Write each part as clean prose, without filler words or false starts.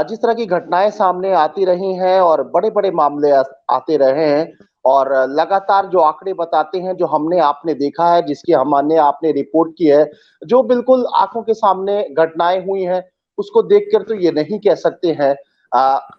जिस तरह की घटनाएं सामने आती रही हैं और बड़े-बड़े मामले आते रहे हैं और लगातार जो आंकड़े बताते हैं, जो हमने आपने देखा है, जिसकी हमने आपने रिपोर्ट की है, जो बिल्कुल आँखों के सामने घटनाएं हुई हैं, उसको देखकर तो ये नहीं कह सकते हैं।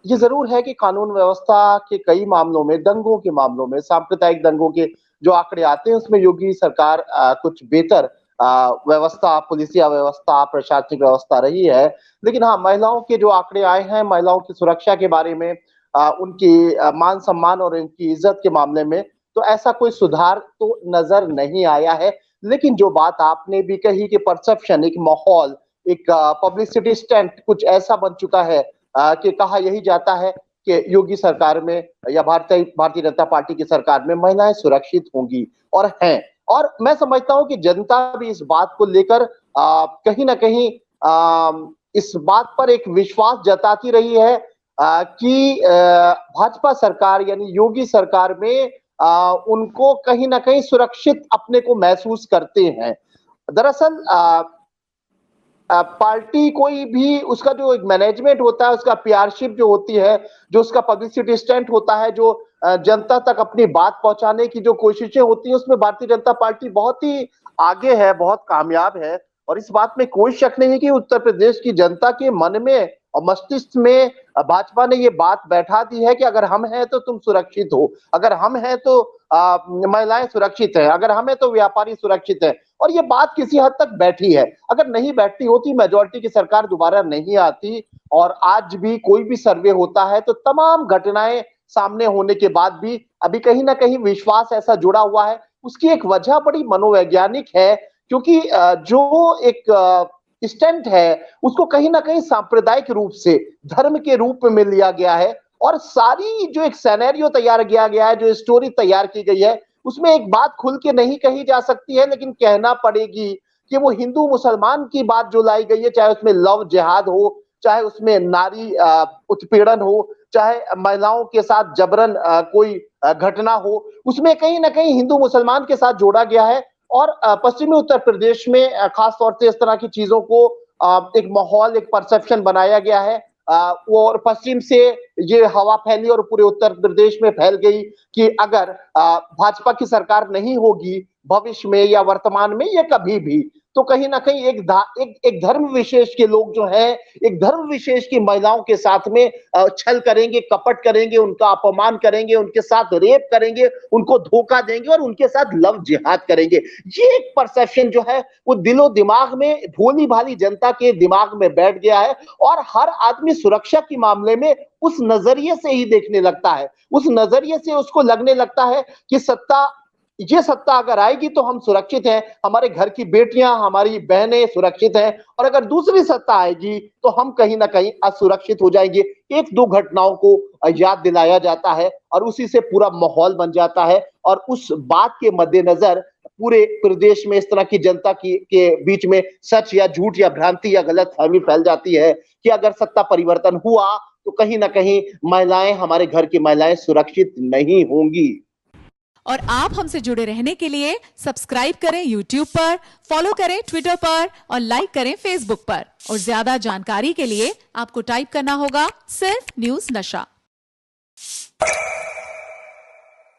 ये ज़रूर है कि कानून व्यवस्था के कई मामलों में, दंगों के मामलों में, सांप्रदायिक दंगों के जो आंकड़े आते हैं, उसमें योगी सरकार कुछ बेहतर व्यवस्था, पुलिसिया व्यवस्था, प्रशासनिक व्यवस्था रही है। लेकिन हाँ, महिलाओं के जो आंकड़े आए हैं, महिलाओं की सुरक्षा के बारे में उनकी मान-सम्मान और उनकी इज़्ज़त के मामले में, तो ऐसा कोई सुधार तो नज़र नहीं आया है। लेकिन जो बात आपने भी कही कि परसेप्शन, एक माहौल, एक पब्लिसिटी स्टंट कुछ ऐसा बन चुका है कि कहा यही जाता है कि योगी सरकार में या भारतीय जनता पार्टी की सरकार में महिलाएँ सुरक्षित होंगी और हैं। और मैं समझता हूँ कि जनता भी इस बात को लेकर कहीं न कहीं इस बात पर एक विश्वास जताती रही है कि भाजपा सरकार यानी योगी सरकार में उनको कहीं न कहीं सुरक्षित अपने को महसूस करते हैं। दरअसल पार्टी कोई भी उसका जो एक मैनेजमेंट होता है, उसका पीआरशिप जो होती है, जो उसका पब्लिसिटी स्टंट होता है, जो जनता तक अपनी बात पहुँचाने की जो कोशिशें होती हैं, उसमें भारतीय जनता पार्टी बहुत ही आगे है, बहुत कामयाब है और इस बात में कोई शक नहीं है कि उत्तर प्रदेश की जनता के मन में और मस्तिष्क में भाजपा ने ये बात बैठा दी है कि अगर हम हैं तो तुम सुरक्षित हो, अगर हम हैं तो महिलाएँ सुरक्षित हैं, अगर हम हैं तो व्यापारी सुरक्षित हैं और ये बात किसी हद तक बैठी है। अगर नहीं बैठती होती, मेजॉरिटी की सरकार दोबारा नहीं आती और आज भी कोई भी सर्वे होता है तो तमाम घटनाएँ सामने होने के बाद भी अभी कहीं न कहीं विश्वास ऐसा जुड़ा हुआ है। उसकी एक वजह बड़ी मनोवैज्ञानिक है क्योंकि जो एक स्टंट है, उसको कहीं न कहीं सांप्रदायिक रूप से, धर्म के रूप में लिया गया है और सारी जो एक सिनेरियो तैयार किया गया है, जो स्टोरी तैयार की गई है, उसमें एक बात खुल के नहीं कही जा सकती है लेकिन कहना पड़ेगी कि वो हिंदू-मुसलमान की बात जो लाई गई है, चाहे उसमें लव जिहाद हो, चाहे उसमें नारी उत्पीड़न हो, चाहे महिलाओं के साथ जबरन कोई घटना हो, उसमें कहीं न कहीं हिंदू-मुसलमान के साथ जोड़ा गया है और पश्चिमी उत्तर प्रदेश में खास तौर से इस तरह की चीज़ों को एक माहौल, एक परसेप्शन बनाया गया है। वो और पश्चिम से ये हवा फैली और पूरे उत्तर प्रदेश में फैल गई कि अगर भाजपा की सरकार नहीं होगी भविष्य में या वर्तमान में या कभी भी, तो कहीं न कहीं एक धर्म विशेष के लोग जो हैं, एक धर्म विशेष की महिलाओं के साथ में छल करेंगे, कपट करेंगे, उनका अपमान करेंगे, उनके साथ रेप करेंगे, उनको धोखा देंगे और उनके साथ लव जिहाद करेंगे। ये एक परसेप्शन जो है, वो दिलो-दिमाग में, भोली-भाली जनता के दिमाग में बैठ गया है और हर आदमी सुरक्षा के मामले में उस नज़रिए से ही देखने लगता है। उस नज़रिए से उसको लगने लगता है कि ये सत्ता अगर आएगी तो हम सुरक्षित हैं, हमारे घर की बेटियां, हमारी बहनें सुरक्षित हैं और अगर दूसरी सत्ता आएगी तो हम कहीं न कहीं असुरक्षित हो जाएंगे। 1-2 घटनाओं को याद दिलाया जाता है और उसी से पूरा माहौल बन जाता है और उस बात के मद्देनज़र पूरे प्रदेश में इस तरह की जनता की के बीच में सच या झूठ या भ्रांति या गलतफ़हमी फैल जाती है कि अगर सत्ता परिवर्तन हुआ तो कहीं न कहीं महिलाएँ, हमारे घर की महिलाएँ सुरक्षित नहीं होंगी। और आप हमसे जुड़े रहने के लिए सब्सक्राइब करें YouTube पर, फॉलो करें ट्विटर पर और लाइक करें Facebook पर। और ज्यादा जानकारी के लिए आपको टाइप करना होगा सिर्फ न्यूज़ नशा।